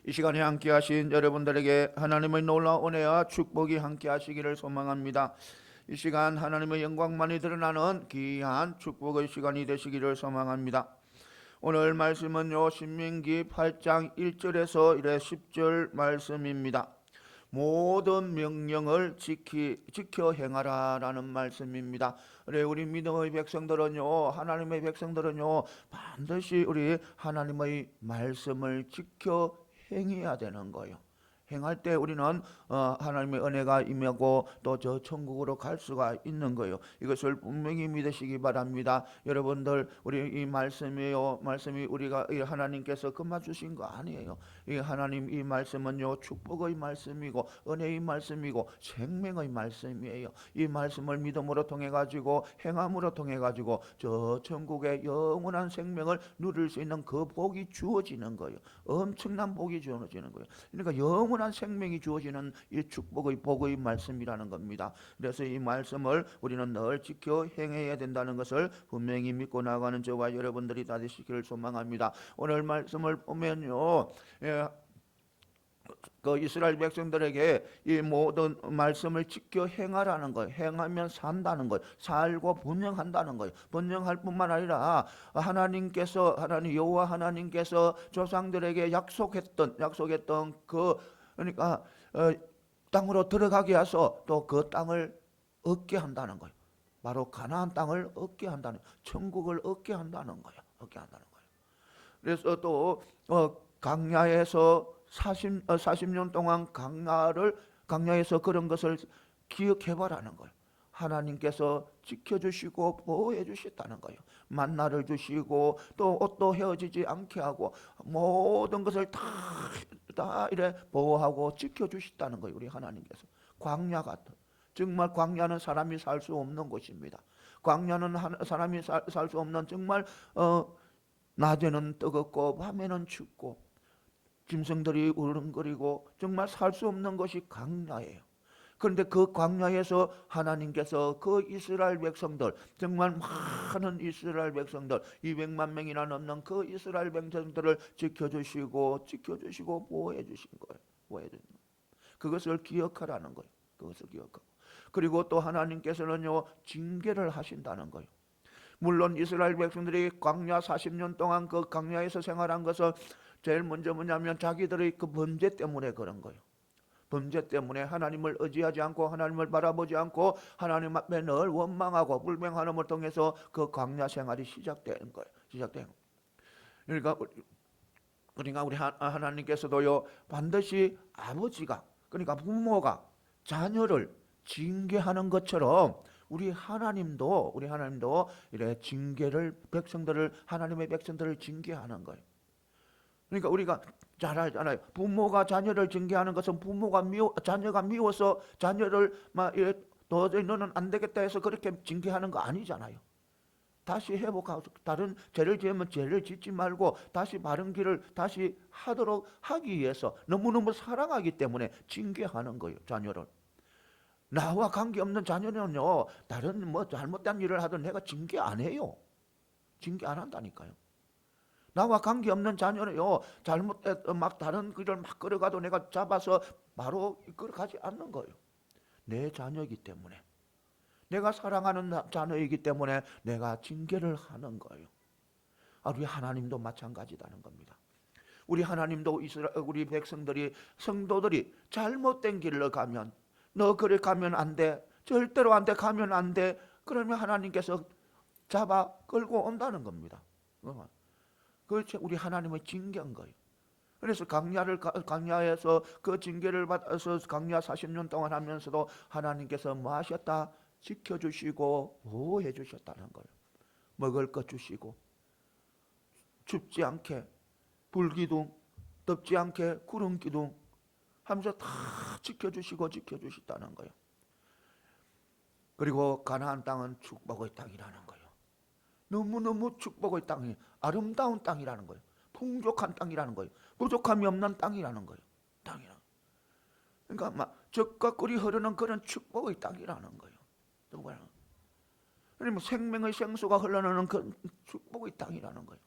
이 시간에 함께 하신 여러분들에게 하나님의 놀라운 은혜와 축복이 함께 하시기를 소망합니다. 이 시간 하나님의 영광만이 드러나는 귀한 축복의 시간이 되시기를 소망합니다. 오늘 말씀은요, 신명기 8장 1절에서 10절 말씀입니다. 모든 명령을 지켜 행하라 라는 말씀입니다. 그래, 우리 믿음의 백성들은요, 하나님의 백성들은요, 반드시 우리 하나님의 말씀을 지켜 행해야 되는 거예요. 행할 때 우리는 하나님의 은혜가 임하고 또 저 천국으로 갈 수가 있는 거예요. 이것을 분명히 믿으시기 바랍니다. 여러분들, 우리 이 말씀이요, 말씀이 우리가 하나님께서 그만 주신 거 아니에요. 이 하나님 이 말씀은요, 축복의 말씀이고 은혜의 말씀이고 생명의 말씀이에요. 이 말씀을 믿음으로 통해 가지고 행함으로 통해 가지고 저 천국의 영원한 생명을 누릴 수 있는 그 복이 주어지는 거예요. 엄청난 복이 주어지는 거예요. 그러니까 영원한 생명이 주어지는 이 축복의 복의 말씀이라는 겁니다. 그래서 이 말씀을 우리는 늘 지켜 행해야 된다는 것을 분명히 믿고 나가는 저와 여러분들이 다 되시기를 소망합니다. 오늘 말씀을 보면요, 그 이스라엘 백성들에게 이 모든 말씀을 지켜 행하라는 거예요. 행하면 산다는 거예요. 살고 번영한다는 거예요. 번영할 뿐만 아니라 하나님 여호와 하나님께서 조상들에게 약속했던 그, 그러니까 땅으로 들어가게 해서 또 그 땅을 얻게 한다는 거예요. 바로 가나안 땅을 얻게 한다는, 천국을 얻게 한다는 거예요. 얻게 한다는 거예요. 그래서 또 광야에서 40년 동안 광야에서 그런 것을 기억해봐라는 거예요. 하나님께서 지켜주시고 보호해 주셨다는 거예요. 만나를 주시고 또 옷도 헤어지지 않게 하고 모든 것을 다 이래 보호하고 지켜주셨다는 거예요. 우리 하나님께서. 광야 같은, 정말 광야는 사람이 살 수 없는 곳입니다. 광야는 사람이 살 수 없는, 정말 낮에는 뜨겁고 밤에는 춥고 짐승들이 우르릉거리고 정말 살 수 없는 것이 광야예요. 그런데 그 광야에서 하나님께서 그 이스라엘 백성들, 정말 많은 이스라엘 백성들, 200만 명이나 넘는 그 이스라엘 백성들을 지켜주시고 보호해 주신 거예요. 보호해 주신 거예요. 그것을 기억하라는 거예요. 그것을 기억하고. 그리고 또 하나님께서는요, 징계를 하신다는 거예요. 물론 이스라엘 백성들이 광야 40년 동안 그 광야에서 생활한 것은 제일 먼저 뭐냐면 자기들의 그 범죄 때문에 그런 거예요. 범죄 때문에 하나님을 의지하지 않고 하나님을 바라보지 않고 하나님 앞에 늘 원망하고 불평하는을 통해서 그 광야 생활이 시작된 거예요. 시작된 거예요. 그러니까 우리 하나님께서도요, 반드시 아버지가, 그러니까 부모가 자녀를 징계하는 것처럼 우리 하나님도 이래 하나님의 백성들을 징계하는 거예요. 그러니까 우리가 잘 알잖아요. 부모가 자녀를 징계하는 것은 자녀가 미워서 자녀를 막 도저히 너는 안 되겠다 해서 그렇게 징계하는 거 아니잖아요. 다시 회복하고 다른 죄를 지으면 죄를 짓지 말고 다시 바른 길을 다시 하기 위해서 너무너무 사랑하기 때문에 징계하는 거예요. 자녀를. 나와 관계없는 자녀는요, 다른 뭐 잘못된 일을 하든 내가 징계 안 해요. 징계 안 한다니까요. 나와 관계없는 자녀는요, 막 다른 길을 막 걸어가도 내가 잡아서 바로 이끌어가지 않는 거예요. 내 자녀이기 때문에, 내가 사랑하는 자녀이기 때문에 내가 징계를 하는 거예요. 우리 하나님도 마찬가지다는 겁니다. 우리 하나님도 우리 백성들이, 성도들이 잘못된 길로 가면, 너 그래 가면 안 돼, 절대로 안 돼, 가면 안 돼, 그러면 하나님께서 잡아 끌고 온다는 겁니다. 그렇죠. 우리 하나님의 징계인 거예요. 그래서 광야에서 그 징계를 받아서 광야 40년 동안 하면서도 하나님께서 뭐 하셨다? 지켜주시고 보호해 주셨다는 거예요. 먹을 것 주시고, 춥지 않게 불기둥, 덥지 않게 구름기둥 하면서 다 지켜주셨다는 거예요. 그리고 가나안 땅은 축복의 땅이라는 거예요. 너무너무 축복의 땅이, 아름다운 땅이라는 거예요. 풍족한 땅이라는 거예요. 부족함이 없는 땅이라는 거예요. 그러니까 막 젖과 꿀이 흐르는 그런 축복의 땅이라는 거예요. 그러면 생명의 생수가 흘러나오는 그 축복의 땅이라는 거예요.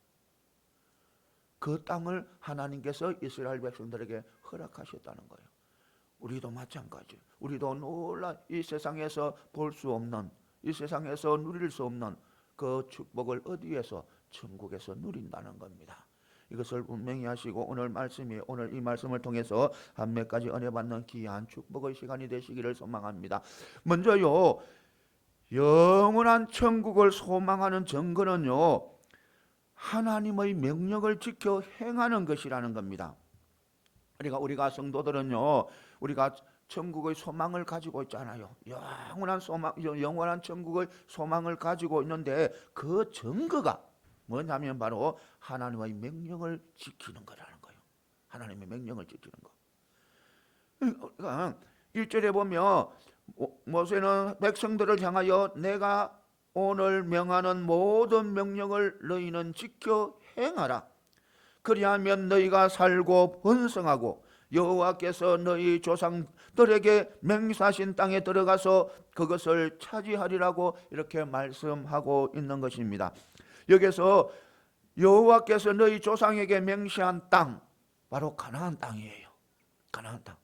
그 땅을 하나님께서 이스라엘 백성들에게 허락하셨다는 거예요. 우리도 마찬가지. 우리도 놀라 이 세상에서 볼 수 없는, 이 세상에서 누릴 수 없는 그 축복을 어디에서? 천국에서 누린다는 겁니다. 이것을 분명히 하시고 오늘 이 말씀을 통해서 한 몇 가지 은혜 받는 귀한 축복의 시간이 되시기를 소망합니다. 먼저요, 영원한 천국을 소망하는 증거는요, 하나님의 명령을 지켜 행하는 것이라는 겁니다. 그러니까 우리가 성도들은요, 우리가 천국의 소망을 가지고 있잖아요. 영원한 천국의 소망을 가지고 있는데 그 증거가 뭐냐면 바로 하나님의 명령을 지키는 거라는 거예요. 하나님의 명령을 지키는 거. 그러니까 1절에 보면 모세는 백성들을 향하여 내가 오늘 명하는 모든 명령을 너희는 지켜 행하라. 그리하면 너희가 살고 번성하고 여호와께서 너희 조상들에게 맹세하신 땅에 들어가서 그것을 차지하리라고 이렇게 말씀하고 있는 것입니다. 여기서 여호와께서 너희 조상에게 맹세한 땅, 바로 가나안 땅이에요. 가나안 땅.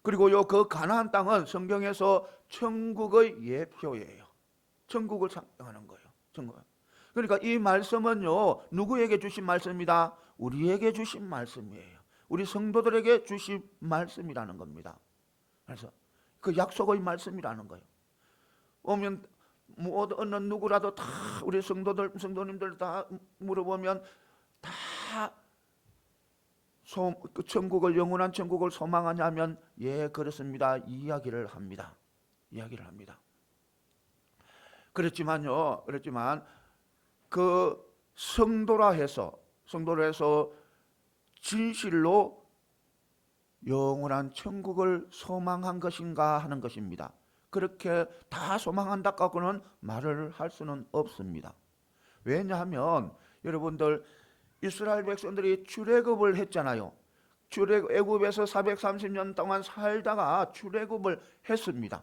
그리고 그 가나안 땅은 성경에서 천국의 예표예요. 천국을 상징하는 거예요. 천국. 그러니까 이 말씀은요, 누구에게 주신 말씀이다? 우리에게 주신 말씀이에요. 우리 성도들에게 주신 말씀이라는 겁니다. 그래서 그 약속의 말씀이라는 거예요. 오면 어느 누구라도 다 우리 성도님들 다 물어보면 다 천국을, 영원한 천국을 소망하냐면 예, 그렇습니다. 이야기를 합니다. 그렇지만 그 성도라 해서 진실로 영원한 천국을 소망한 것인가 하는 것입니다. 그렇게 다 소망한다고는 말을 할 수는 없습니다. 왜냐하면 여러분들 이스라엘 백성들이 출애굽을 했잖아요. 애굽에서 430년 동안 살다가 출애굽을 했습니다.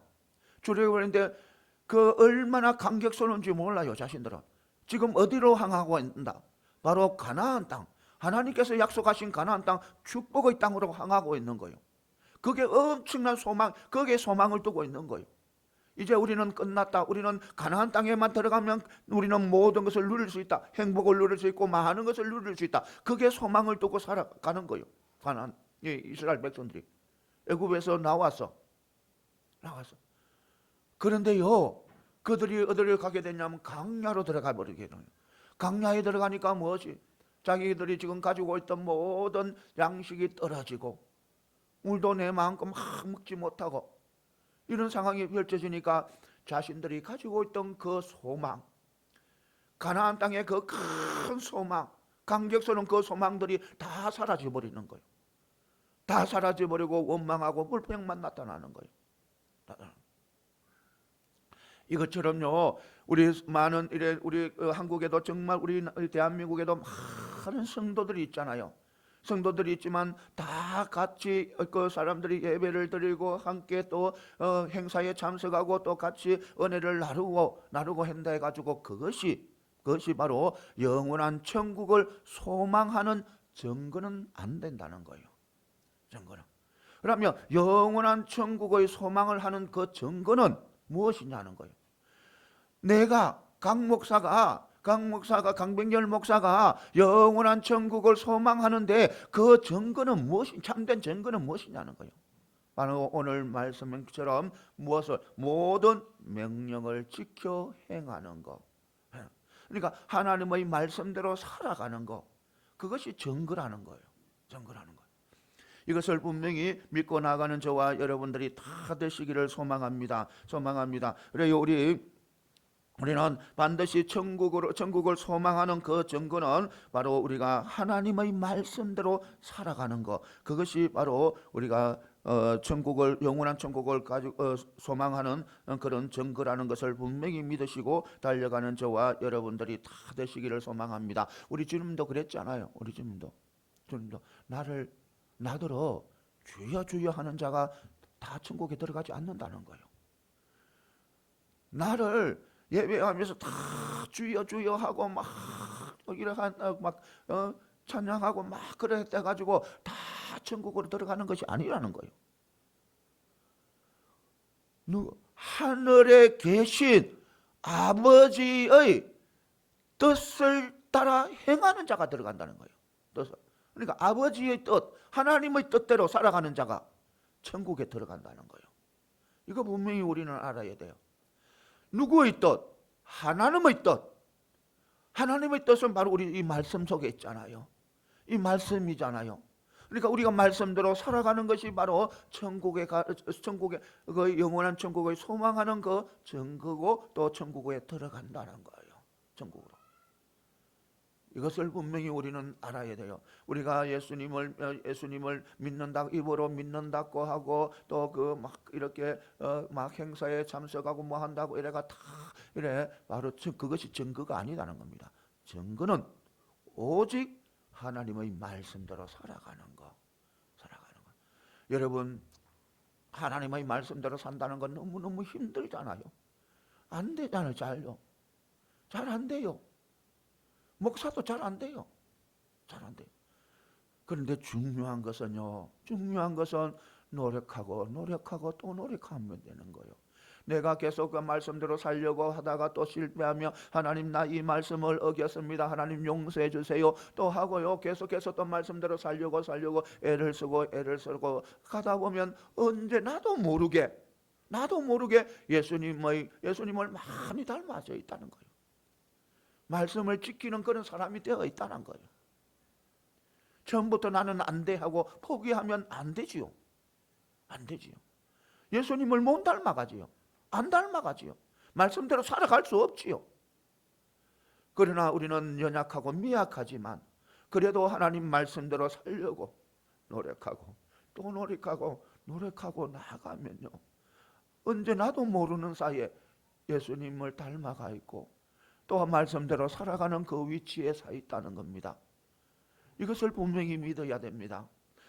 출애굽을 했는데 그 얼마나 감격스러운지 몰라요. 자신들은 지금 어디로 향하고 있는다? 바로 가나안 땅, 하나님께서 약속하신 가나안 땅, 축복의 땅으로 향하고 있는 거예요. 그게 엄청난 소망, 거기에 소망을 두고 있는 거예요. 이제 우리는 끝났다. 우리는 가나안 땅에만 들어가면 우리는 모든 것을 누릴 수 있다. 행복을 누릴 수 있고 많은 것을 누릴 수 있다. 그게 소망을 두고 살아가는 거예요. 가나안 이스라엘 백성들이 애굽에서 나왔어. 그런데요, 그들이 어디를 가게 됐냐면 광야로 들어가 버리게 돼요. 광야에 들어가니까 무엇이? 자기들이 지금 가지고 있던 모든 양식이 떨어지고 물도 내 마음껏 막 먹지 못하고 이런 상황이 펼쳐지니까 자신들이 가지고 있던 그 소망, 가나안 땅의 그 큰 소망, 감격스러운 그 소망들이 다 사라져 버리는 거예요. 다 사라져 버리고 원망하고 불평만 나타나는 거예요. 이것처럼요, 우리 한국에도 정말 우리 대한민국에도 많은 성도들이 있잖아요. 성도들이 있지만 다 같이 그 사람들이 예배를 드리고 함께 또 행사에 참석하고 또 같이 은혜를 나누고 한다 해가지고 그것이 바로 영원한 천국을 소망하는 증거는 안 된다는 거예요. 증거는. 그러면 영원한 천국의 소망을 하는 그 증거는 무엇이냐는 거예요. 내가 강병열 목사가 영원한 천국을 소망하는데 그 증거는 참된 증거는 무엇이냐는 거예요. 바로 오늘 말씀처럼 모든 명령을 지켜 행하는 것. 그러니까 하나님의 말씀대로 살아가는 것. 그것이 증거라는 거예요. 이것을 분명히 믿고 나가는 저와 여러분들이 다 되시기를 소망합니다. 그래요, 우리는 반드시 천국을 소망하는 그 증거는 바로 우리가 하나님의 말씀대로 살아가는 것. 그것이 바로 우리가 영원한 천국을 가지고 소망하는 그런 증거라는 것을 분명히 믿으시고 달려가는 저와 여러분들이 다 되시기를 소망합니다. 우리 주님도 그랬잖아요. 우리 주님도 나더러 주여 주여 하는 자가 다 천국에 들어가지 않는다는 거예요. 나를 예배하면서 다 주여 주여 하고 막 찬양하고 막 그래 가지고 다 천국으로 들어가는 것이 아니라는 거예요. 하늘에 계신 아버지의 뜻을 따라 행하는 자가 들어간다는 거예요. 뜻을. 그러니까 아버지의 뜻, 하나님의 뜻대로 살아가는 자가 천국에 들어간다는 거예요. 이거 분명히 우리는 알아야 돼요. 누구의 뜻? 하나님의 뜻. 하나님의 뜻은 바로 우리 이 말씀 속에 있잖아요. 이 말씀이잖아요. 그러니까 우리가 말씀대로 살아가는 것이 바로 천국의 그 영원한 천국을 소망하는 그 증거고 또 천국에 들어간다는 거예요. 천국으로. 이것을 분명히 우리는 알아야 돼요. 우리가 예수님을 믿는다, 입으로 믿는다고 하고 또 그 막 이렇게 막 행사에 참석하고 뭐 한다고 이래가 다 이래 바로 그것이 증거가 아니라는 겁니다. 증거는 오직 하나님의 말씀대로 살아가는 거. 여러분, 하나님의 말씀대로 산다는 건 너무너무 힘들잖아요. 안 되잖아요. 잘 안 돼요. 목사도 잘 안 돼요. 잘 안 돼요. 그런데 중요한 것은 노력하고 또 노력하면 되는 거예요. 내가 계속 그 말씀대로 살려고 하다가 또 실패하며 하나님 나 이 말씀을 어겼습니다. 하나님 용서해 주세요. 또 하고요. 계속해서 또 말씀대로 살려고 애를 쓰고 가다 보면 언제 나도 모르게 예수님을 많이 닮아져 있다는 거예요. 말씀을 지키는 그런 사람이 되어 있다는 거예요. 처음부터 나는 안 돼 하고 포기하면 안 되지요. 예수님을 못 닮아가지요. 안 닮아가지요. 말씀대로 살아갈 수 없지요. 그러나 우리는 연약하고 미약하지만 그래도 하나님 말씀대로 살려고 노력하고 또 노력하고 나아가면요. 언제 나도 모르는 사이에 예수님을 닮아가 있고 또 말씀대로 살아가는 그 위치에 서 있다는 겁니다. 이것을 분명히 믿어야 됩니다.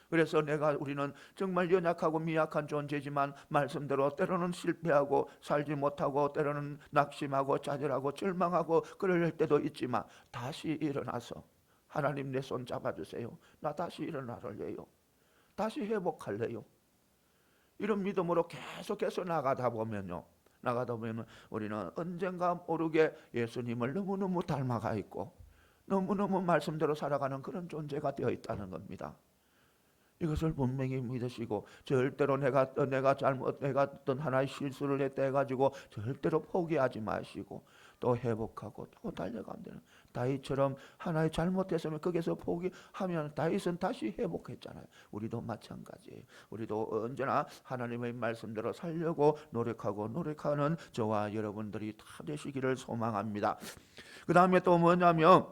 그래서 우리는 정말 연약하고 미약한 존재지만 말씀대로 때로는 실패하고 살지 못하고 때로는 낙심하고 좌절하고 절망하고 그럴 때도 있지만 다시 일어나서 하나님 내 손 잡아주세요. 나 다시 일어나려요. 다시 회복할래요. 이런 믿음으로 계속해서 나가다 보면 우리는 언젠가 모르게 예수님을 너무너무 닮아가 있고 너무너무 말씀대로 살아가는 그런 존재가 되어 있다는 겁니다. 이것을 분명히 믿으시고 절대로 내가 어떤 하나의 실수를 했다 해가지고 절대로 포기하지 마시고 또 회복하고 또 달려가면 되는 다윗처럼 하나의 잘못했으면 거기서 포기하면 다윗은 다시 회복했잖아요. 우리도 마찬가지예요. 우리도 언제나 하나님의 말씀대로 살려고 노력하는 저와 여러분들이 다 되시기를 소망합니다. 그 다음에 또 뭐냐면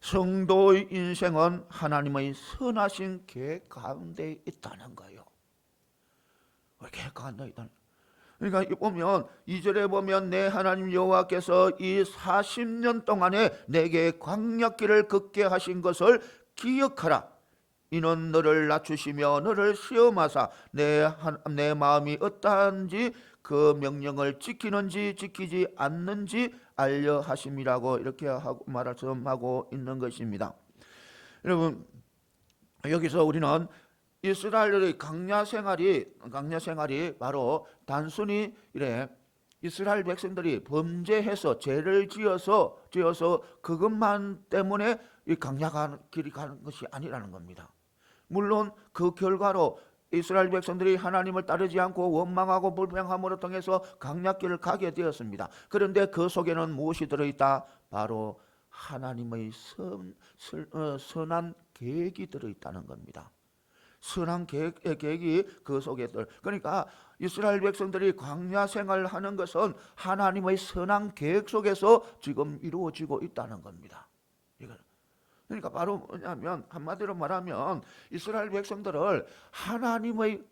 성도의 인생은 하나님의 선하신 계획 가운데 있다는 거예요. 계획 가운데 있다는 거예요. 그러니까 보면 2절에 보면 내 하나님 여호와께서 이 40년 동안에 내게 광야길을 걷게 하신 것을 기억하라. 이는 너를 낮추시며 너를 시험하사 내 마음이 어떠한지 그 명령을 지키는지 지키지 않는지 알려 하심이라고 이렇게 말씀하고 있는 것입니다. 여러분, 여기서 우리는 이스라엘의 광야 생활이 바로 단순히 이스라엘 백성들이 범죄해서 죄를 지어서 그것만 때문에 이 광야 길이 가는 것이 아니라는 겁니다. 물론 그 결과로 이스라엘 백성들이 하나님을 따르지 않고 원망하고 불평함으로 통해서 광야길을 가게 되었습니다. 그런데 그 속에는 무엇이 들어있다? 바로 하나님의 선한 계획이 들어있다는 겁니다. 선한 계획이 그 속에 그러니까 이스라엘 백성들이 광야 생활을 하는 것은 하나님의 선한 계획 속에서 지금 이루어지고 있다는 겁니다. 그러니까 바로 뭐냐면 한마디로 말하면 이스라엘 백성들을 하나님을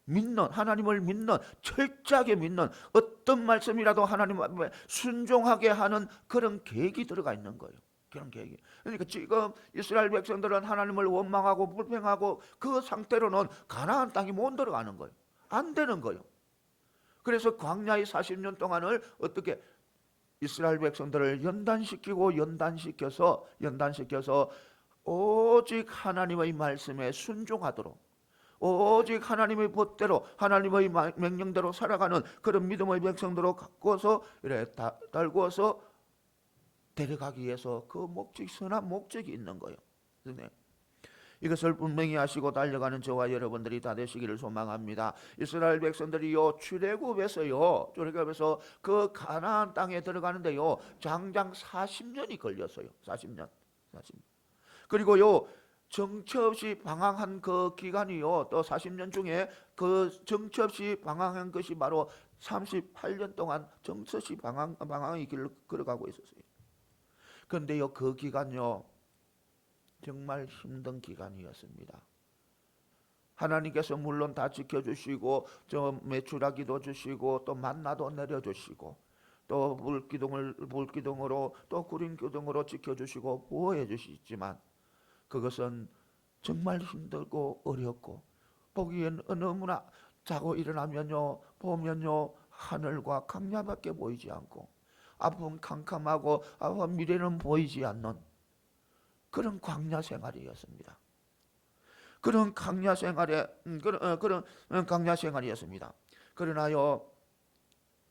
믿는 철저하게 믿는 어떤 말씀이라도 하나님 앞에 순종하게 하는 그런 계획이 들어가 있는 거예요. 그런 계획이. 그러니까 지금 이스라엘 백성들은 하나님을 원망하고 불평하고 그 상태로는 가나안 땅이 못 들어가는 거예요. 안 되는 거예요. 그래서 광야의 40년 동안을 어떻게 이스라엘 백성들을 연단시켜서 오직 하나님의 말씀에 순종하도록, 오직 하나님의 법대로 하나님의 명령대로 살아가는 그런 믿음의 백성들로 갖고서 이래 달구어서 데려가기 위해서 그 목적, 선한 목적이 있는 거예요. 네. 이것을 분명히 아시고 달려가는 저와 여러분들이 다 되시기를 소망합니다. 이스라엘 백성들이요, 출애굽에서 그 가나안 땅에 들어가는데요, 장장 40년이 걸렸어요. 40년. 그리고요, 정처 없이 방황한 그 기간이요, 또 40년 중에 그 정처 없이 방황한 것이 바로 38년 동안 정처 없이 방황의 길을 걸어가고 있었어요. 그런데요, 그 기간요, 정말 힘든 기간이었습니다. 하나님께서 물론 다 지켜주시고 저 메추라기도 주시고 또 만나도 내려주시고 또 물기둥으로 또 구름 기둥으로 지켜주시고 보호해 주시지만 그것은 정말 힘들고 어렵고 보기엔 너무나 자고 일어나면요, 보면요, 하늘과 강야밖에 보이지 않고 앞은 캄캄하고 미래는 보이지 않는 그런 광야 생활이었습니다. 그런 광야 생활이었습니다. 그러나요,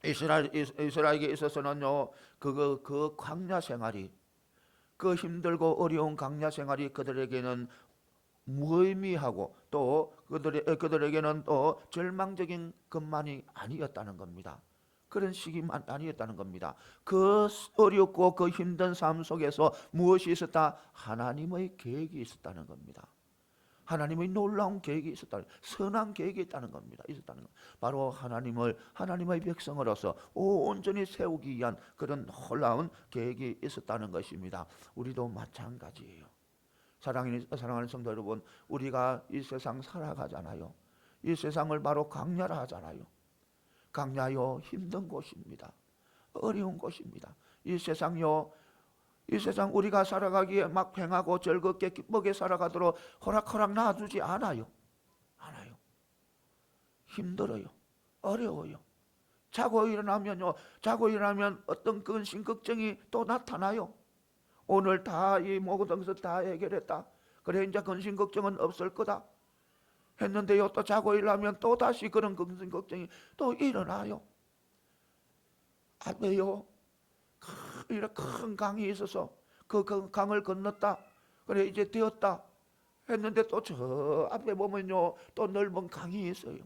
이스라엘에게 있어서는요, 그 광야 생활이, 그 힘들고 어려운 광야 생활이 그들에게는 무의미하고 또 그들에게는 또 절망적인 것만이 아니었다는 겁니다. 그런 시기만 아니었다는 겁니다. 그 어렵고 그 힘든 삶 속에서 무엇이 있었다? 하나님의 계획이 있었다는 겁니다. 하나님의 놀라운 계획이 있었다. 선한 계획이 있다는 겁니다. 있었다는 것. 바로 하나님의 백성으로서 온전히 세우기 위한 그런 놀라운 계획이 있었다는 것입니다. 우리도 마찬가지예요. 사랑하는 성도 여러분, 우리가 이 세상 살아가잖아요. 이 세상을 바로 광야라 하잖아요. 광야요, 힘든 곳입니다. 어려운 곳입니다. 이 세상 우리가 살아가기에 막 행하고 즐겁게 기쁘게 살아가도록 호락호락 놔두지 않아요. 힘들어요. 어려워요. 자고 일어나면 어떤 근심 걱정이 또 나타나요. 오늘 다 이 모든 것을 다 해결했다. 그래 이제 근심 걱정은 없을 거다 했는데요, 또 자고 일어나면 또 다시 그런 근심 걱정이 또 일어나요. 앞에요, 이렇게 큰 강이 있어서 그 강을 건넜다. 그래 이제 되었다 했는데 또 저 앞에 보면요, 또 넓은 강이 있어요.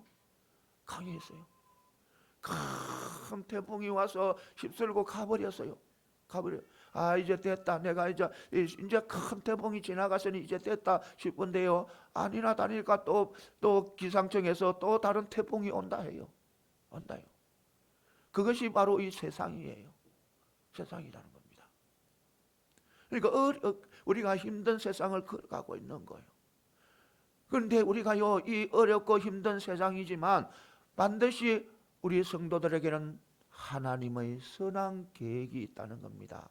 큰 태풍이 와서 휩쓸고 가버렸어요. 이제 됐다. 내가 이제 큰 태풍이 지나갔으니 이제 됐다 싶은데요, 아니나 다를까 또 기상청에서 또 다른 태풍이 온다요. 그것이 바로 이 세상이에요. 세상이라는 겁니다. 그러니까 우리가 힘든 세상을 걸어가고 있는 거예요. 그런데 우리가요, 이 어렵고 힘든 세상이지만 반드시 우리 성도들에게는 하나님의 선한 계획이 있다는 겁니다.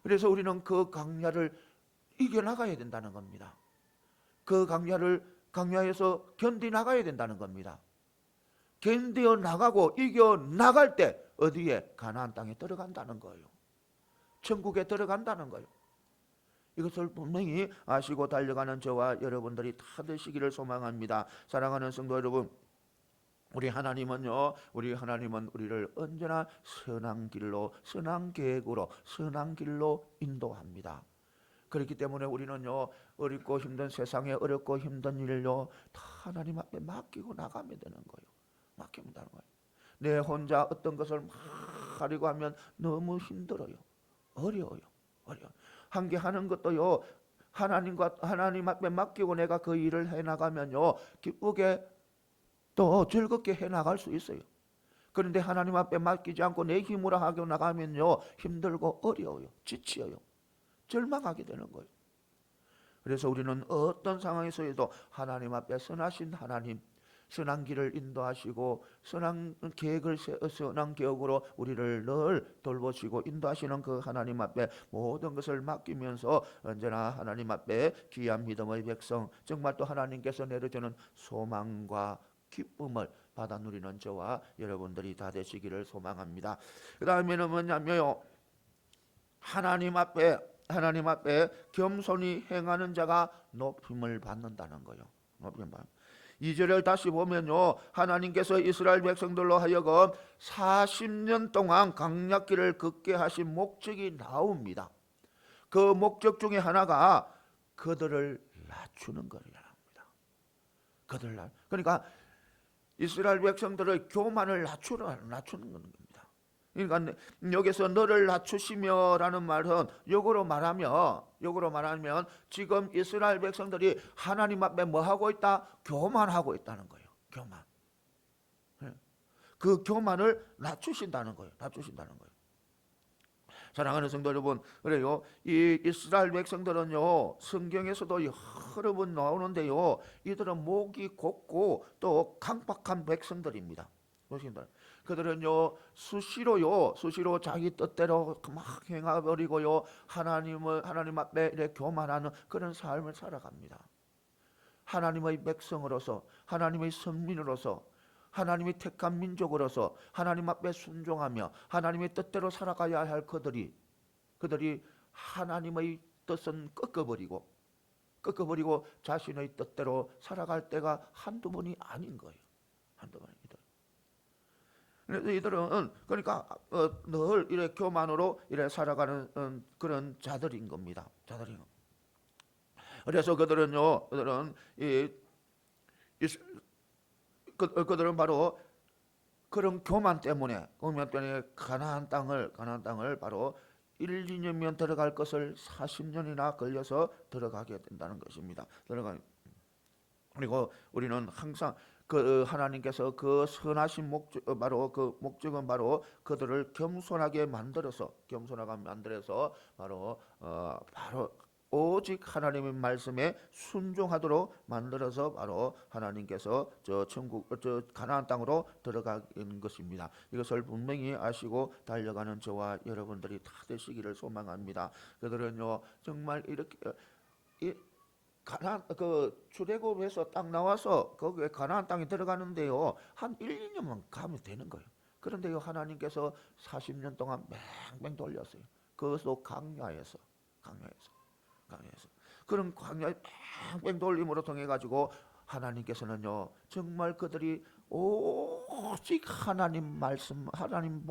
그래서 우리는 그 강야를 이겨나가야 된다는 겁니다. 그 강야에서 견디나가야 된다는 겁니다. 견뎌 나가고 이겨 나갈 때 어디에? 가나안 땅에 들어간다는 거예요. 천국에 들어간다는 거예요. 이것을 분명히 아시고 달려가는 저와 여러분들이 다 되시기를 소망합니다. 사랑하는 성도 여러분, 우리 하나님은 우리를 언제나 선한 계획으로 선한 길로 인도합니다. 그렇기 때문에 우리는요, 어렵고 힘든 세상에 어렵고 힘든 일을요, 다 하나님 앞에 맡기고 나가면 되는 거예요. 내 혼자 어떤 것을 막 하려고 하면 너무 힘들어요. 어려워요. 한 개 하는 것도요, 하나님 앞에 맡기고 내가 그 일을 해나가면요, 기쁘게 또 즐겁게 해나갈 수 있어요. 그런데 하나님 앞에 맡기지 않고 내 힘으로 하고 나가면요, 힘들고 어려워요. 지쳐요. 절망하게 되는 거예요. 그래서 우리는 어떤 상황에서도 하나님 앞에 선하신 하나님, 선한 길을 인도하시고 선한 계획으로 우리를 늘 돌보시고 인도하시는 그 하나님 앞에 모든 것을 맡기면서 언제나 하나님 앞에 귀한 믿음의 백성, 정말 또 하나님께서 내려주는 소망과 기쁨을 받아 누리는 저와 여러분들이 다 되시기를 소망합니다. 그 다음에는 뭐냐면요, 하나님 앞에 겸손히 행하는 자가 높임을 받는다는 거예요. 높임을 받는. 2절을 다시 보면요, 하나님께서 이스라엘 백성들로 하여금 40년 동안 강약길을 걷게 하신 목적이 나옵니다. 그 목적 중에 하나가 그들을 낮추는 거랍니다. 그러니까 이스라엘 백성들의 교만을 낮추는 겁니다. 그러니까 여기서 너를 낮추시며라는 말은 역으로 말하면 지금 이스라엘 백성들이 하나님 앞에 뭐 하고 있다? 교만하고 있다는 거예요. 교만. 그 교만을 낮추신다는 거예요. 사랑하는 성도 여러분, 그래요, 이 이스라엘 백성들은요, 성경에서도 여러 번 나오는데요, 이들은 목이 곱고 또 강박한 백성들입니다. 그들은요, 수시로 자기 뜻대로 막 행해버리고요, 하나님 앞에 이렇게 교만하는 그런 삶을 살아갑니다. 하나님의 백성으로서, 하나님의 선민으로서, 하나님이 택한 민족으로서 하나님 앞에 순종하며 하나님의 뜻대로 살아가야 할 그들이 하나님의 뜻은 꺾어버리고 자신의 뜻대로 살아갈 때가 한두 번이 아닌 거예요. 한두 번입니다. 그래서 이들은 그러니까 늘 이렇게 교만으로 이렇게 살아가는 그런 자들인 겁니다. 그래서 그들은 바로 그런 교만 때문에 가나안 땅을 바로 1, 2년면 들어갈 것을 40년이나 걸려서 들어가게 된다는 것입니다. 그리고 우리는 항상 하나님께서 그 선하신 목적은 바로 그들을 겸손하게 만들어서 바로 오직 하나님의 말씀에 순종하도록 만들어서 바로 하나님께서 저 가나안 땅으로 들어가는 것입니다. 이것을 분명히 아시고 달려가는 저와 여러분들이 다 되시기를 소망합니다. 그들은요, 정말 이렇게 출애굽에서 딱 나와서 거기에 가나안 땅에 들어가는데요, 한 1, 2년만 가면 되는 거예요. 그런데요, 하나님께서 40년 동안 맹맹 돌렸어요. 그것도 강야에서 그런 광야의 뺑뺑 돌림으로 통해 가지고 하나님께서는요, 정말 그들이 오직 하나님 말씀, 하나님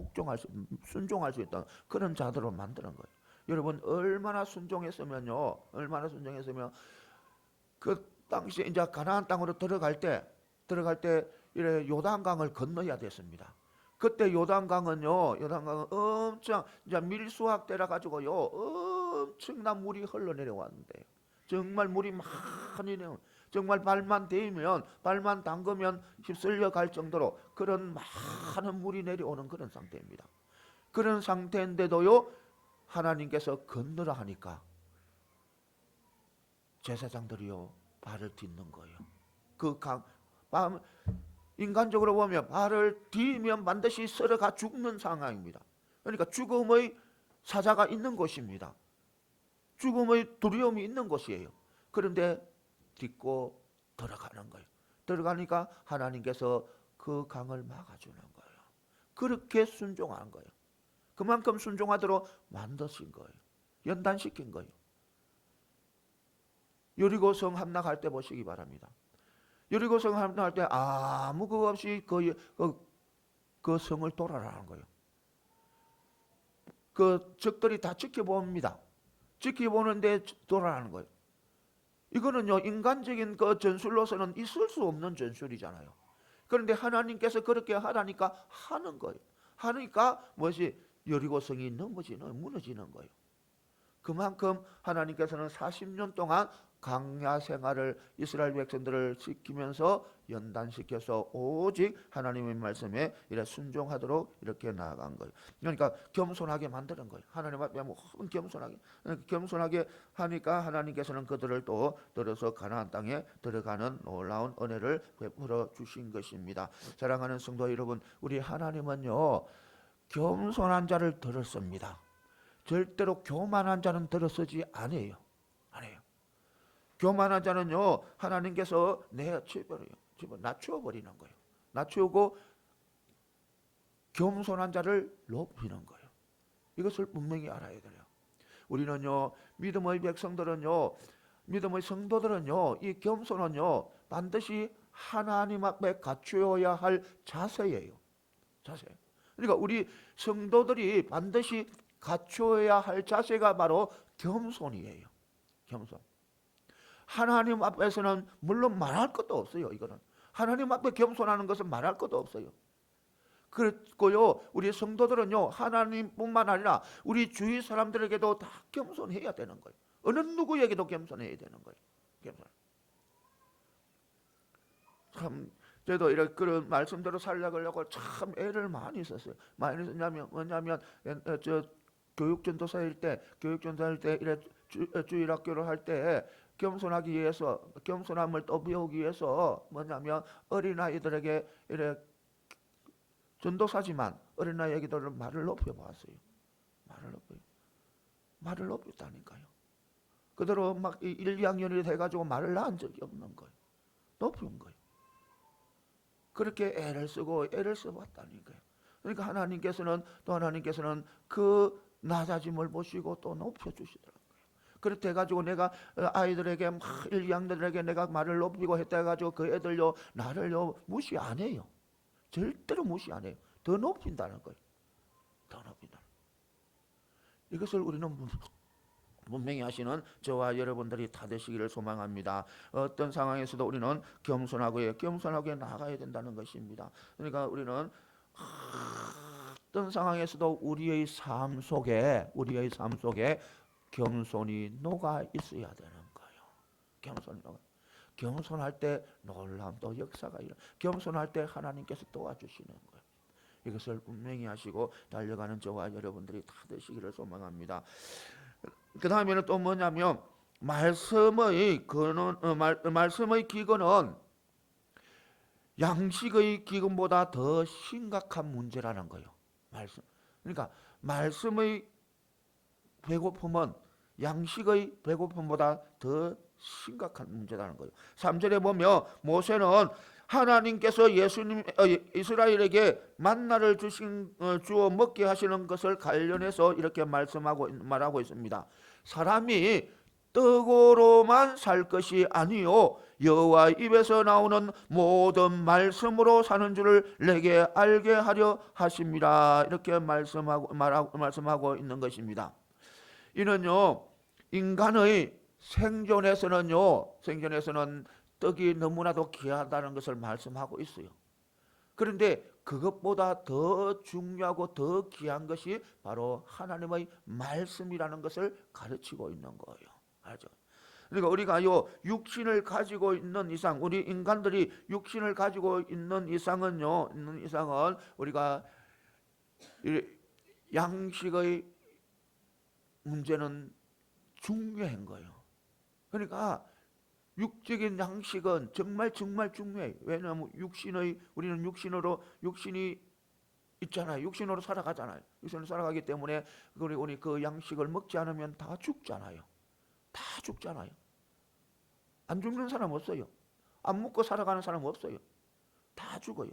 순종할 수 있던 그런 자들로 만드는 거예요. 여러분, 얼마나 순종했으면 그 당시에 이제 가나안 땅으로 들어갈 때 이래 요단강을 건너야 됐습니다. 그때 요단강은 엄청 이제 밀수학 때라 가지고요, 엄청난 물이 흘러내려왔는데, 정말 물이 많이 정말 발만 담그면 휩쓸려 갈 정도로 그런 많은 물이 내려오는 그런 상태입니다. 그런 상태인데도요, 하나님께서 건너라 하니까 제사장들이요, 발을 딛는 거예요. 인간적으로 보면 발을 디디면 반드시 썰어가 죽는 상황입니다. 그러니까 죽음의 사자가 있는 곳입니다. 죽음의 두려움이 있는 곳이에요. 그런데 딛고 들어가는 거예요. 들어가니까 하나님께서 그 강을 막아주는 거예요. 그렇게 순종한 거예요. 그만큼 순종하도록 만드신 거예요. 연단시킨 거예요. 여리고성 함락할 때 보시기 바랍니다. 여리고성 함락할 때 아무 것 없이 그 성을 돌아라는 거예요. 그 적들이 다 지켜봅니다. 지켜보는데 돌아라는 거예요. 이거는요, 인간적인 그 전술로서는 있을 수 없는 전술이잖아요. 그런데 하나님께서 그렇게 하라니까 하는 거예요. 하니까 여리고성이 무너지는 거예요. 그만큼 하나님께서는 40년 동안 강야 생활을 이스라엘 백성들을 지키면서 연단시켜서 오직 하나님의 말씀에 이렇게 순종하도록 이렇게 나아간 거예요. 그러니까 겸손하게 만드는 거예요. 하나님 앞에 겸손하게 하니까 하나님께서는 그들을 또 들어서 가나안 땅에 들어가는 놀라운 은혜를 베풀어 주신 것입니다. 사랑하는 성도 여러분, 우리 하나님은요, 겸손한 자를 들었습니다. 절대로 교만한 자는 들어서지 않아요. 교만한 자는요, 하나님께서 내어쳐버려요. 낮추어 버리는 거예요. 낮추고 겸손한 자를 높이는 거예요. 이것을 분명히 알아야 돼요. 우리는요, 믿음의 백성들은요, 믿음의 성도들은요, 이 겸손은요 반드시 하나님 앞에 갖추어야 할 자세예요. 자세. 그러니까 우리 성도들이 반드시 갖추어야 할 자세가 바로 겸손이에요. 겸손. 하나님 앞에서는 물론 말할 것도 없어요. 이거는 하나님 앞에 겸손하는 것은 말할 것도 없어요. 그렇고요, 우리 성도들은요, 하나님뿐만 아니라 우리 주위 사람들에게도 다 겸손해야 되는 거예요. 어느 누구에게도 겸손해야 되는 거예요. 겸손. 참 저도 이렇게 그런 말씀대로 살려가려고 참 애를 많이 썼어요. 많이 썼냐면 뭐냐면 저 교육전도사일 때 이래 주일학교를 할 때 겸손하기 위해서, 겸손함을 또 배우기 위해서 뭐냐면 어린아이들에게 이래 전도사지만 어린아이에게도 말을 높여봤어요. 말을 높였다니까요. 그대로 막 1, 2학년이 돼가지고 말을 낳은 적이 없는 거예요. 높인 거예요. 그렇게 애를 써봤다니까요. 그러니까 하나님께서는 그 낮아짐을 보시고 또 높여주시더라고요. 그렇게 해가지고 내가 아이들에게 막 1, 2학년들에게 내가 말을 높이고 했다 해가지고 그 애들요 나를요 무시 안 해요. 절대로 무시 안 해요. 더 높인다는 거예요. 더 높인다. 이것을 우리는 분명히 하시는 저와 여러분들이 다 되시기를 소망합니다. 어떤 상황에서도 우리는 겸손하게 나아가야 된다는 것입니다. 그러니까 우리는 어떤 상황에서도 우리의 삶 속에 겸손이 녹아 있어야 되는 거예요. 겸손할 때 놀라운 또 역사가 일어나. 겸손할 때 하나님께서 도와주시는 거예요. 이것을 분명히 하시고 달려가는 저와 여러분들이 다 되시기를 소망합니다. 그 다음에는 또 뭐냐면 말씀의 기근은 양식의 기근보다 더 심각한 문제라는 거예요. 그러니까 말씀의 배고픔은 양식의 배고픔보다 더 심각한 문제라는 거예요. 3절에 보면 모세는 하나님께서 이스라엘에게 만나를 주어 먹게 하시는 것을 관련해서 이렇게 말하고 있습니다. 사람이 떡으로만 살 것이 아니요 여호와 입에서 나오는 모든 말씀으로 사는 줄을 내게 알게 하려 하십니다. 이렇게 말씀하고 있는 것입니다. 이는요 인간의 생존에서는 떡이 너무나도 귀하다는 것을 말씀하고 있어요. 그런데 그것보다 더 중요하고 더 귀한 것이 바로 하나님의 말씀이라는 것을 가르치고 있는 거예요. 알죠? 그러니까 우리가 육신을 가지고 있는 이상, 우리 인간들이 육신을 가지고 있는 이상은 우리가 양식의 문제는 중요한 거예요. 그러니까 육적인 양식은 정말 중요해요. 왜냐하면 우리는 육신이 있잖아요. 육신으로 살아가잖아요. 육신으로 살아가기 때문에 우리 그 양식을 먹지 않으면 다 죽잖아요. 안 죽는 사람 없어요. 안 먹고 살아가는 사람 없어요. 다 죽어요.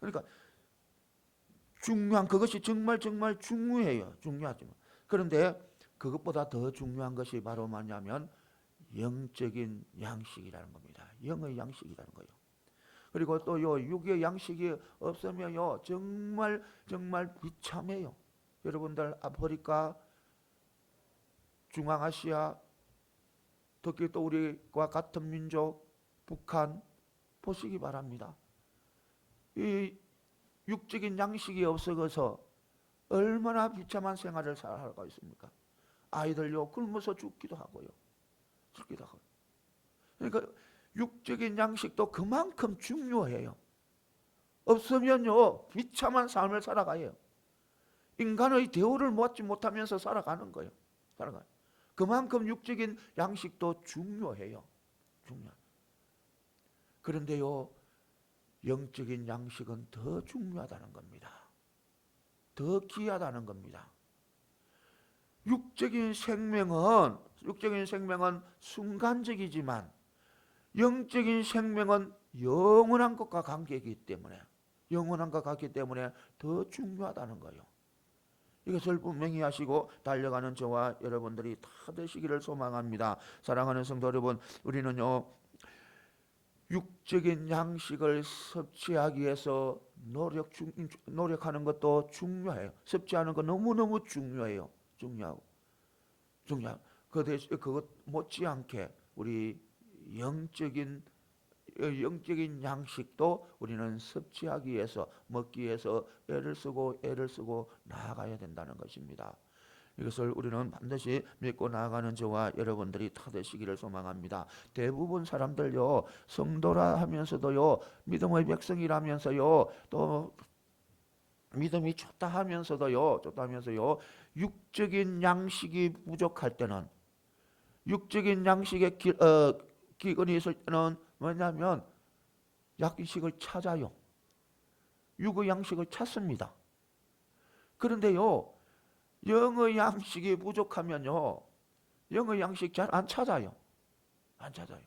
그러니까 그것이 정말 중요해요. 중요하지만 그런데 그것보다 더 중요한 것이 바로 뭐냐면 영적인 양식이라는 겁니다. 영의 양식이라는 거예요. 그리고 또 육의 양식이 없으면요 정말 비참해요. 여러분들 아프리카, 중앙아시아, 특히 또 우리와 같은 민족 북한 보시기 바랍니다. 이 육적인 양식이 없어서 얼마나 비참한 생활을 살아가고 있습니까? 아이들요 굶어서 죽기도 하고요. 그러니까 육적인 양식도 그만큼 중요해요. 없으면요 비참한 삶을 살아가요. 인간의 대우를 받지 못하면서 살아가는 거예요. 그만큼 육적인 양식도 중요해요. 그런데요 영적인 양식은 더 중요하다는 겁니다. 더 귀하다는 겁니다. 육적인 생명은 순간적이지만 영적인 생명은 영원한 것과 관계이기 때문에, 영원한 것과 같기 때문에 더 중요하다는 거예요. 이것을 분명히 하시고 달려가는 저와 여러분들이 다 되시기를 소망합니다. 사랑하는 성도 여러분, 우리는요 육적인 양식을 섭취하기 위해서 노력하는 것도 중요해요. 섭취하는 거 너무너무 중요해요. 중요하고 그것 못지않게 우리 영적인 양식도 우리는 섭취하기 위해서, 먹기 위해서 애를 쓰고 나아가야 된다는 것입니다. 이것을 우리는 반드시 믿고 나아가는 저와 여러분들이 다 되시기를 소망합니다. 대부분 사람들요 성도라 하면서도요 믿음의 백성이라면서요 또 믿음이 좋다 하면서도요 육적인 양식이 부족할 때는, 육적인 양식의 기근이 있을 때는 뭐냐면 양식을 찾아요. 육의 양식을 찾습니다. 그런데요 영의 양식이 부족하면요 영의 양식 잘 안 찾아요. 안 찾아요.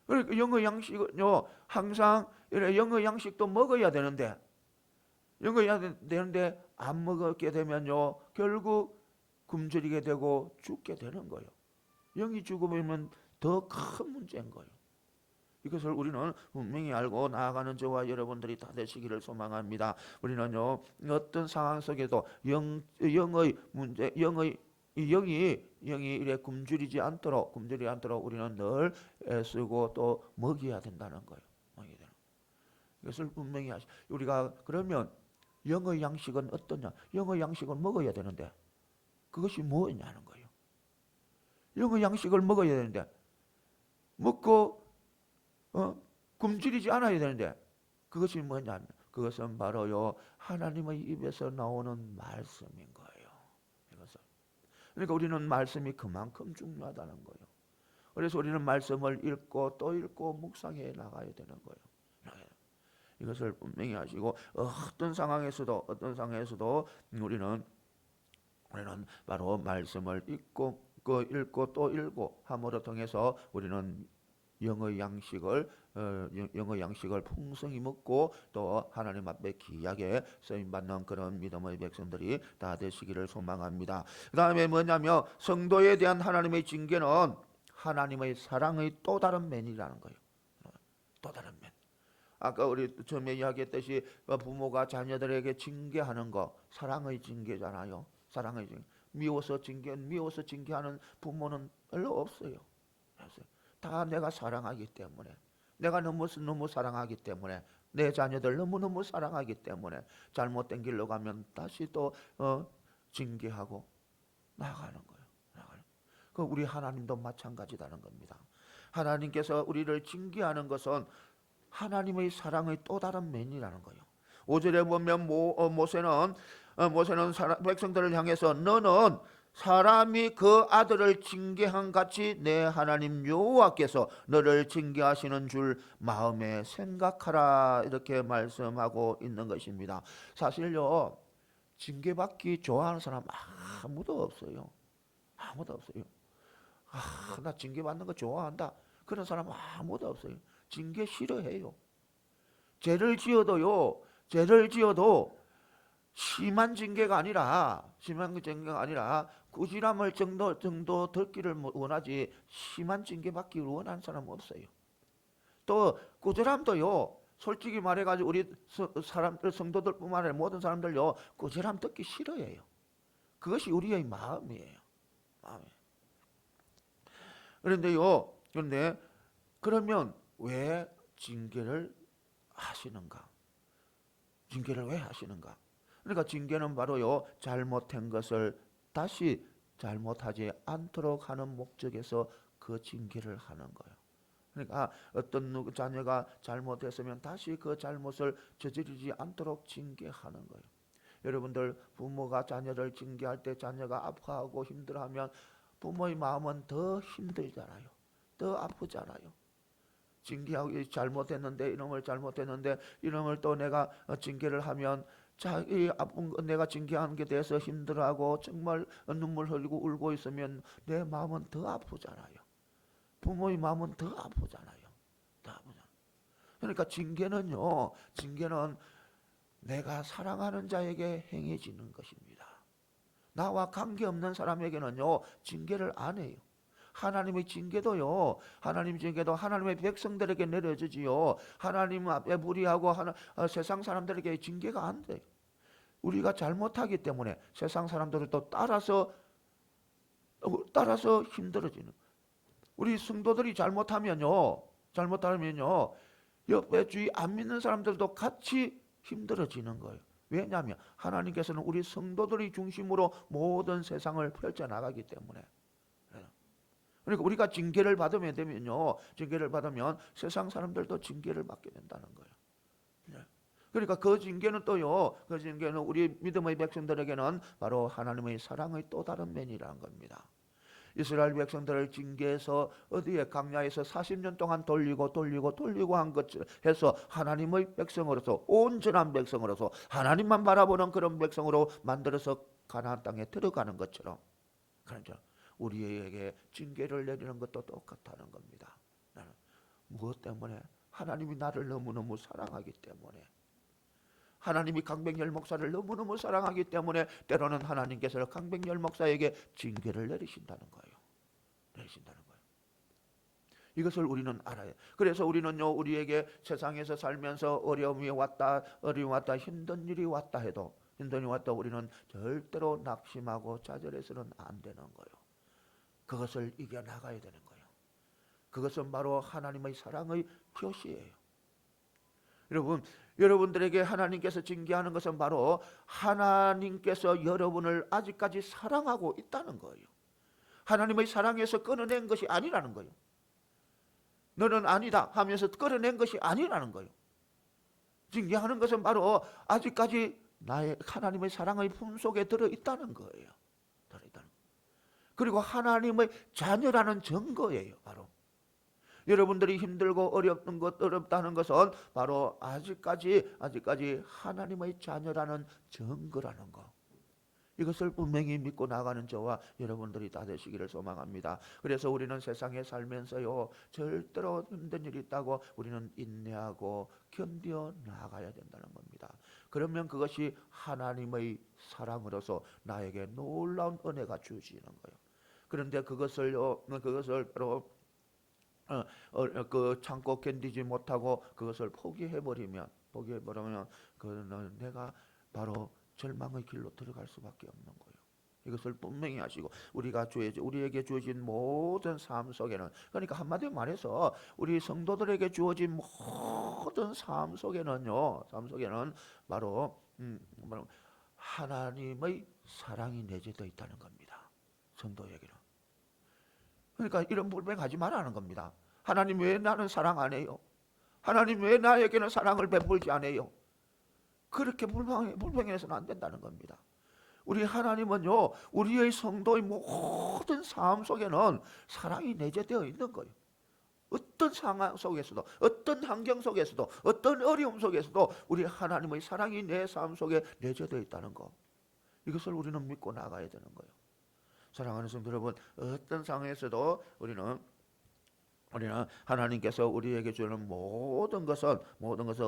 그러니까 영의 양식은요 항상 영의 양식도 먹어야 되는데 안 먹게 되면요 결국 굶주리게 되고 죽게 되는 거예요. 영이 죽으면 더 큰 문제인 거예요. 이것을 우리는 분명히 알고 나아가는 저와 여러분들이 다 되시기를 소망합니다. 우리는요 어떤 상황 속에도 영의 문제, 영이 이래 굶주리지 않도록 우리는 늘 애쓰고 또 먹여야 된다는 거예요. 이것을 분명히 우리가 그러면 영의 양식은 어떠냐? 영의 양식을 먹어야 되는데 그것이 뭐냐는 거예요. 영의 양식을 먹어야 되는데 먹고 굶주리지 않아야 되는데 그것이 뭐냐? 그것은 바로요 하나님의 입에서 나오는 말씀인 거예요. 이것을. 그러니까 우리는 말씀이 그만큼 중요하다는 거예요. 그래서 우리는 말씀을 읽고 또 읽고 묵상해 나가야 되는 거예요. 이것을 분명히 하시고 어떤 상황에서도 우리는 바로 말씀을 읽고 또 읽고 함으로 통해서 우리는 영의 양식을 풍성히 먹고 또 하나님 앞에 귀하게 쓰임받는 그런 믿음의 백성들이 다 되시기를 소망합니다. 그 다음에 뭐냐면 성도에 대한 하나님의 징계는 하나님의 사랑의 또 다른 면이라는 거예요. 또 다른 면. 아까 우리 처음에 이야기했듯이 부모가 자녀들에게 징계하는 거 사랑의 징계잖아요. 사랑의 징계. 미워서 징계하는 부모는 별로 없어요. 다 내가 사랑하기 때문에, 내가 너무 사랑하기 때문에, 내 자녀들 너무너무 사랑하기 때문에 잘못된 길로 가면 다시 또 징계하고 나가는 거예요. 그 우리 하나님도 마찬가지다는 겁니다. 하나님께서 우리를 징계하는 것은 하나님의 사랑의 또 다른 면이라는 거예요. 5절에 보면 모세는 백성들을 향해서 너는 사람이 그 아들을 징계한 같이 내 하나님 여호와께서 너를 징계하시는 줄 마음에 생각하라 이렇게 말씀하고 있는 것입니다. 사실요 징계받기 좋아하는 사람 아무도 없어요. 나 징계받는 거 좋아한다 그런 사람 아무도 없어요. 징계 싫어해요. 죄를 지어도 심한 징계가 아니라 꾸지람을 정도 듣기를 원하지 심한 징계 받기를 원하는 사람은 없어요. 또 꾸지람도요 솔직히 말해가지고 우리 성도들뿐만 아니라 모든 사람들요 꾸지람 듣기 싫어해요. 그것이 우리의 마음이에요. 그런데 그러면 왜 징계를 하시는가? 징계를 왜 하시는가? 그러니까 징계는 바로요 잘못한 것을 다시 잘못하지 않도록 하는 목적에서 그 징계를 하는 거예요. 그러니까 어떤 자녀가 잘못했으면 다시 그 잘못을 저지르지 않도록 징계하는 거예요. 여러분들 부모가 자녀를 징계할 때 자녀가 아파하고 힘들어하면 부모의 마음은 더 힘들잖아요. 더 아프잖아요. 징계하고 잘못했는데 이놈을 또 내가 징계를 하면 자기 아픈 내가 징계한 게 대해서 힘들어하고 정말 눈물 흘리고 울고 있으면 내 마음은 더 아프잖아요. 부모의 마음은 더 아프잖아요. 더 아프잖아요. 그러니까 징계는 내가 사랑하는 자에게 행해지는 것입니다. 나와 관계없는 사람에게는요, 징계를 안 해요. 하나님의 징계도요, 하나님의 백성들에게 내려주지요. 하나님 앞에 무리하고 세상 사람들에게 징계가 안 돼요. 우리가 잘못하기 때문에 세상 사람들도 따라서 힘들어지는. 우리 성도들이 잘못하면요, 옆에 주위 안 믿는 사람들도 같이 힘들어지는 거예요. 왜냐하면 하나님께서는 우리 성도들이 중심으로 모든 세상을 펼쳐나가기 때문에. 그러니까 우리가 징계를 받으면 세상 사람들도 징계를 받게 된다는 거예요. 그러니까 그 징계는 우리 믿음의 백성들에게는 바로 하나님의 사랑의 또 다른 면이라는 겁니다. 이스라엘 백성들을 징계해서 어디에 광야에서 40년 동안 돌리고 한 것을 해서 하나님의 백성으로서, 온전한 백성으로서 하나님만 바라보는 그런 백성으로 만들어서 가나안 땅에 들어가는 것처럼, 그렇죠. 우리에게 징계를 내리는 것도 똑같다는 겁니다. 나는 무엇 때문에? 하나님이 나를 너무너무 사랑하기 때문에, 하나님이 강백열 목사를 너무너무 사랑하기 때문에 때로는 하나님께서 강백열 목사에게 징계를 내리신다는 거예요. 이것을 우리는 알아요. 그래서 우리는요, 우리에게 세상에서 살면서 어려움이 왔다, 힘든 일이 왔다 해도, 우리는 절대로 낙심하고 좌절해서는 안 되는 거예요. 그것을 이겨나가야 되는 거예요. 그것은 바로 하나님의 사랑의 표시예요. 여러분들에게 하나님께서 징계하는 것은 바로 하나님께서 여러분을 아직까지 사랑하고 있다는 거예요. 하나님의 사랑에서 끊어낸 것이 아니라는 거예요. 너는 아니다 하면서 끊어낸 것이 아니라는 거예요. 징계하는 것은 바로 아직까지 나의 하나님의 사랑의 품속에 들어있다는 거예요. 그리고 하나님의 자녀라는 증거예요. 바로 여러분들이 힘들고 어렵다는 것은 바로 아직까지 하나님의 자녀라는 증거라는 거. 이것을 분명히 믿고 나가는 저와 여러분들이 다 되시기를 소망합니다. 그래서 우리는 세상에 살면서요, 절대로 힘든 일이 있다고 우리는 인내하고 견뎌 나가야 된다는 겁니다. 그러면 그것이 하나님의 사랑으로서 나에게 놀라운 은혜가 주어지는 거예요. 그런데 그것을 바로 참고 견디지 못하고 그것을 포기해버리면 그는 내가 바로 절망의 길로 들어갈 수밖에 없는 거예요. 이것을 분명히 하시고, 우리에게 주어진 모든 삶 속에는, 그러니까 한마디로 말해서 우리 성도들에게 주어진 모든 삶 속에는 바로 하나님의 사랑이 내재되어 있다는 겁니다. 성도에게는. 그러니까 이런 불평하지 말라는 겁니다. 하나님 왜 나는 사랑 안 해요? 하나님 왜 나에게는 사랑을 베풀지 않아요? 그렇게 불평해서는 안 된다는 겁니다. 우리 하나님은요, 우리의 성도의 모든 삶 속에는 사랑이 내재되어 있는 거예요. 어떤 상황 속에서도, 어떤 환경 속에서도, 어떤 어려움 속에서도 우리 하나님의 사랑이 내 삶 속에 내재되어 있다는 거, 이것을 우리는 믿고 나가야 되는 거예요. 사랑하는 성도 여러분, 어떤 상황에서도 우리는 하나님께서 우리에게 주는 모든 것은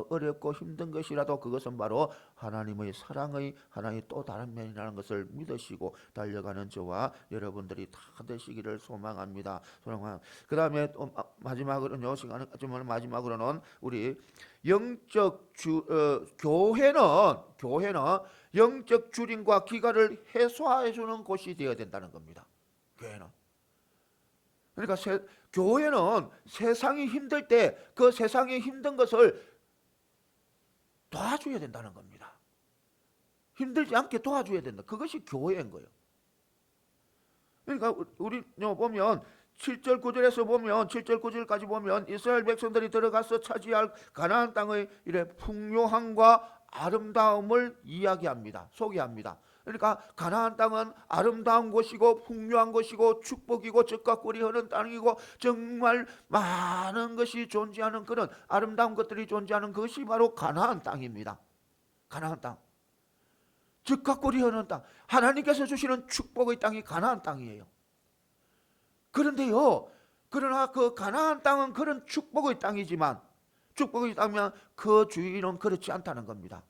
어렵고 힘든 것이라도 그것은 바로 하나님의 사랑의 하나의 또 다른 면이라는 것을 믿으시고 달려가는 저와 여러분들이 다 되시기를 소망합니다. 그 다음에 마지막으로는 우리 교회는 영적 주림과 기갈을 해소해 주는 곳이 되어야 된다는 겁니다. 교회는. 그러니까 교회는 세상이 힘들 때 그 세상이 힘든 것을 도와줘야 된다는 겁니다. 힘들지 않게 도와줘야 된다. 그것이 교회인 거예요. 그러니까 우리 보면 7절 9절까지 보면 이스라엘 백성들이 들어가서 차지할 가나안 땅의 풍요함과 아름다움을 이야기합니다. 소개합니다. 그러니까 가나안 땅은 아름다운 곳이고 풍요한 곳이고 축복이고 젖과 꿀이 흐르는 땅이고 정말 많은 것이 존재하는 그런 아름다운 것들이 존재하는 것이 바로 가나안 땅입니다. 가나안 땅, 젖과 꿀이 흐르는 땅, 하나님께서 주시는 축복의 땅이 가나안 땅이에요. 그런데요, 그러나 그 가나안 땅은 그런 축복의 땅이지만, 축복의 땅이면 그 주인은 그렇지 않다는 겁니다.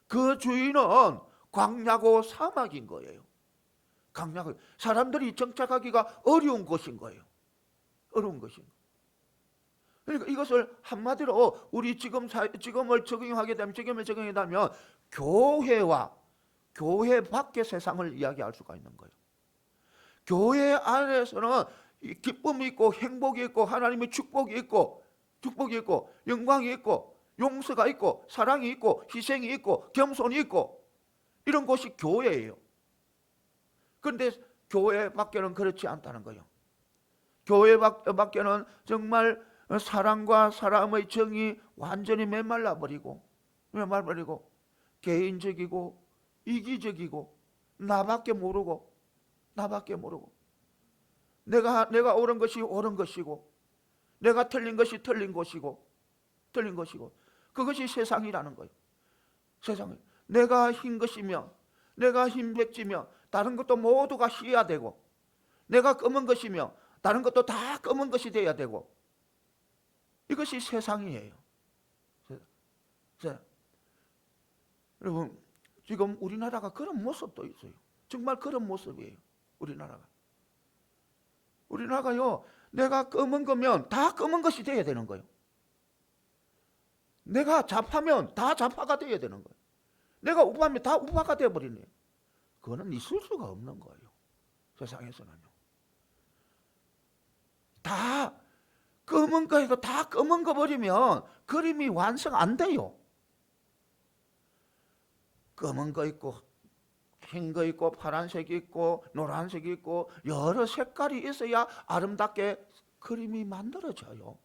그 주인은 광야고 사막인 거예요. 광야고, 사람들이 정착하기가 어려운 곳인 거예요. 어려운 것인 거예요. 그러니까 이것을 한마디로 우리 지금을 적용하게 되면 교회와 교회 밖의 세상을 이야기할 수가 있는 거예요. 교회 안에서는 기쁨이 있고 행복이 있고 하나님의 축복이 있고 영광이 있고 용서가 있고 사랑이 있고 희생이 있고 겸손이 있고 이런 곳이 교회예요. 그런데 교회 밖에는 그렇지 않다는 거예요. 교회 밖에는 정말 사랑과 사람의 정이 완전히 메말라 버리고 개인적이고 이기적이고 나밖에 모르고 내가 옳은 것이 옳은 것이고 내가 틀린 것이 틀린 것이고 그것이 세상이라는 거예요. 세상은 내가 흰 것이며 내가 흰백지며 다른 것도 모두가 희야 되고 내가 검은 것이며 다른 것도 다 검은 것이 돼야 되고 이것이 세상이에요. 여러분 지금 우리나라가 그런 모습도 있어요. 정말 그런 모습이에요. 우리나라가요 내가 검은 거면 다 검은 것이 돼야 되는 거예요. 내가 좌파면 다 좌파가 돼야 되는 거예요. 내가 우파면 다 우파가 되어버리네. 그거는 있을 수가 없는 거예요. 세상에서는요. 다 검은 거 이거 다 검은 거 버리면 그림이 완성 안 돼요. 검은 거 있고 흰 거 있고 파란색이 있고 노란색이 있고 여러 색깔이 있어야 아름답게 그림이 만들어져요.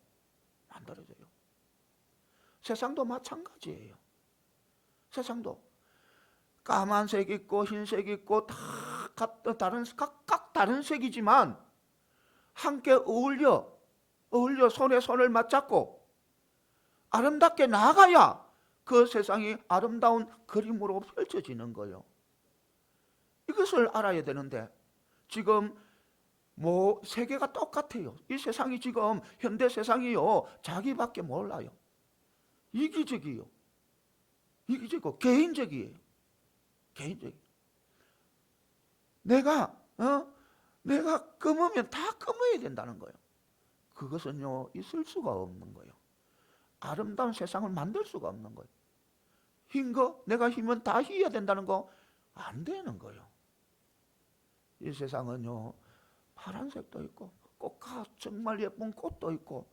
세상도 마찬가지예요. 세상도 까만색 있고 흰색 있고 다 각각 다른 색이지만 함께 어울려 손에 손을 맞잡고 아름답게 나아가야 그 세상이 아름다운 그림으로 펼쳐지는 거예요. 이것을 알아야 되는데 지금 세계가 똑같아요. 이 세상이 지금 현대 세상이요 자기밖에 몰라요. 이기적이요. 개인적이에요. 내가 검으면 다 검어야 된다는 거예요. 그것은요 있을 수가 없는 거예요. 아름다운 세상을 만들 수가 없는 거예요. 흰 거 내가 흰면 다 희야 된다는 거 안 되는 거예요. 이 세상은요 파란색도 있고 꽃가 정말 예쁜 꽃도 있고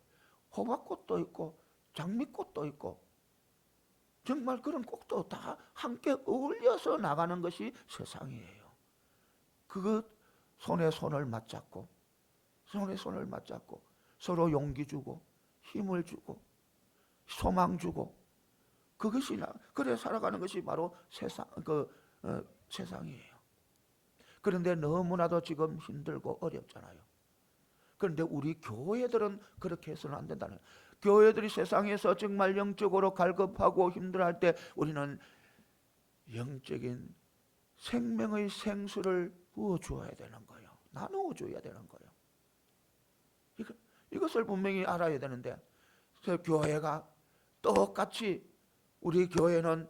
호박꽃도 있고 장미꽃도 있고 정말 그런 꽃도 다 함께 어울려서 나가는 것이 세상이에요. 그것 손에 손을 맞잡고 서로 용기 주고 힘을 주고 소망 주고 그것이 그래 살아가는 것이 바로 세상이에요. 그런데 너무나도 지금 힘들고 어렵잖아요. 그런데 우리 교회들은 그렇게 해서는 안 된다는 거예요. 교회들이 세상에서 정말 영적으로 갈급하고 힘들어할 때 우리는 영적인 생명의 생수를 부어주어야 되는 거예요. 나누어 줘야 되는 거예요. 이것을 분명히 알아야 되는데 교회가 똑같이 우리 교회는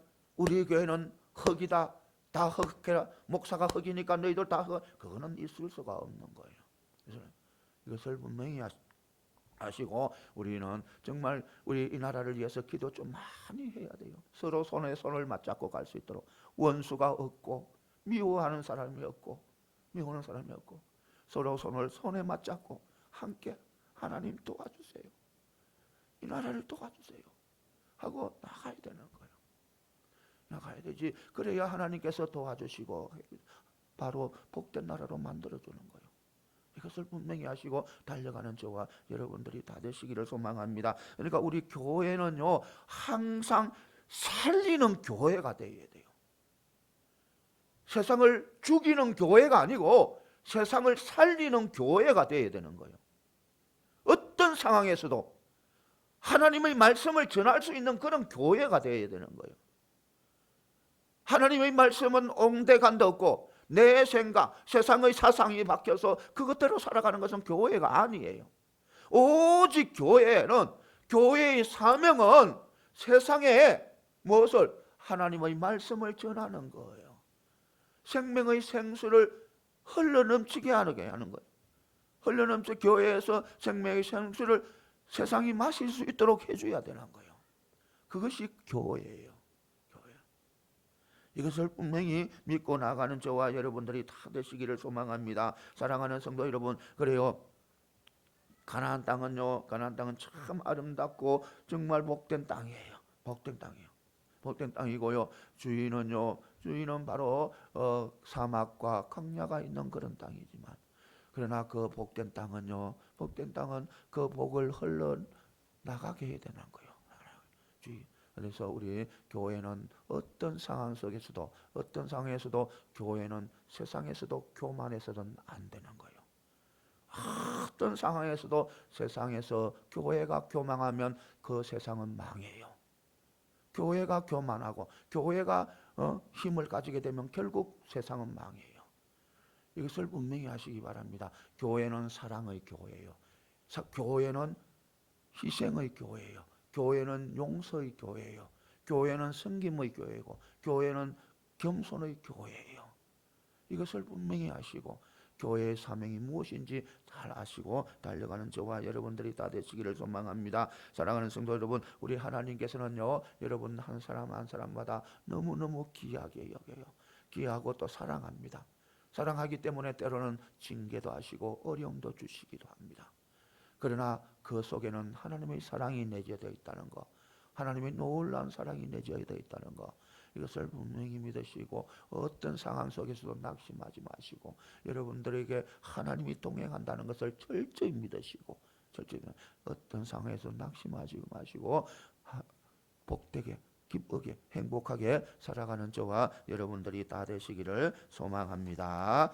흙이다. 다 흙해라. 목사가 흙이니까 너희들 다 흙. 그거는 있을 수가 없는 거예요. 그래서 이것을 분명히 아시고 우리는 정말 우리 이 나라를 위해서 기도 좀 많이 해야 돼요. 서로 손에 손을 맞잡고 갈 수 있도록 원수가 없고 미워하는 사람이 없고 서로 손을 손에 맞잡고 함께 하나님 도와주세요. 이 나라를 도와주세요 하고 나가야 되는 거예요. 나가야 되지. 그래야 하나님께서 도와주시고 바로 복된 나라로 만들어주는 거예요. 이것을 분명히 아시고 달려가는 저와 여러분들이 다 되시기를 소망합니다. 그러니까 우리 교회는요 항상 살리는 교회가 되어야 돼요. 세상을 죽이는 교회가 아니고 세상을 살리는 교회가 되어야 되는 거예요. 어떤 상황에서도 하나님의 말씀을 전할 수 있는 그런 교회가 되어야 되는 거예요. 하나님의 말씀은 옹대간도 없고 내 생각, 세상의 사상이 바뀌어서 그것대로 살아가는 것은 교회가 아니에요. 오직 교회의 사명은 세상에 무엇을? 하나님의 말씀을 전하는 거예요. 생명의 생수를 흘러넘치게 하는 거예요. 흘러넘쳐 교회에서 생명의 생수를 세상이 마실 수 있도록 해줘야 되는 거예요. 그것이 교회예요. 교회. 이것을 분명히 믿고 나가는 저와 여러분들이 다 되시기를 소망합니다. 사랑하는 성도 여러분, 그래요. 가나안 땅은요, 가나안 땅은 참 아름답고 정말 복된 땅이에요. 복된 땅이에요. 복된 땅이고요. 주인은 바로 사막과 광야가 있는 그런 땅이지만, 그러나 그 복된 땅은요, 복된 땅은 그 복을 흘러 나가게 해야 되는 거예요. 그래서 우리 교회는 어떤 상황 속에서도, 어떤 상황에서도 교회는 세상에서도 교만해서는 안 되는 거예요. 어떤 상황에서도 세상에서 교회가 교만하면 그 세상은 망해요. 교회가 교만하고 교회가 힘을 가지게 되면 결국 세상은 망해요. 이것을 분명히 하시기 바랍니다. 교회는 사랑의 교회예요. 교회는 희생의 교회예요. 교회는 용서의 교회예요. 교회는 섬김의 교회고, 교회는 겸손의 교회예요. 이것을 분명히 아시고 교회의 사명이 무엇인지 잘 아시고 달려가는 저와 여러분들이 다 되시기를 소망합니다. 사랑하는 성도 여러분, 우리 하나님께서는요, 여러분 한 사람 한 사람마다 너무너무 귀하게 여겨요. 귀하고 또 사랑합니다. 사랑하기 때문에 때로는 징계도 하시고 어려움도 주시기도 합니다. 그러나 그 속에는 하나님의 사랑이 내재되어 있다는 것, 하나님의 놀라운 사랑이 내재되어 있다는 것, 이것을 분명히 믿으시고 어떤 상황 속에서도 낙심하지 마시고 여러분들에게 하나님이 동행한다는 것을 철저히 믿으시고, 철저히 어떤 상황에서 낙심하지 마시고 복되게 기쁘게 행복하게 살아가는 저와 여러분들이 다 되시기를 소망합니다.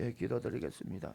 예, 기도드리겠습니다.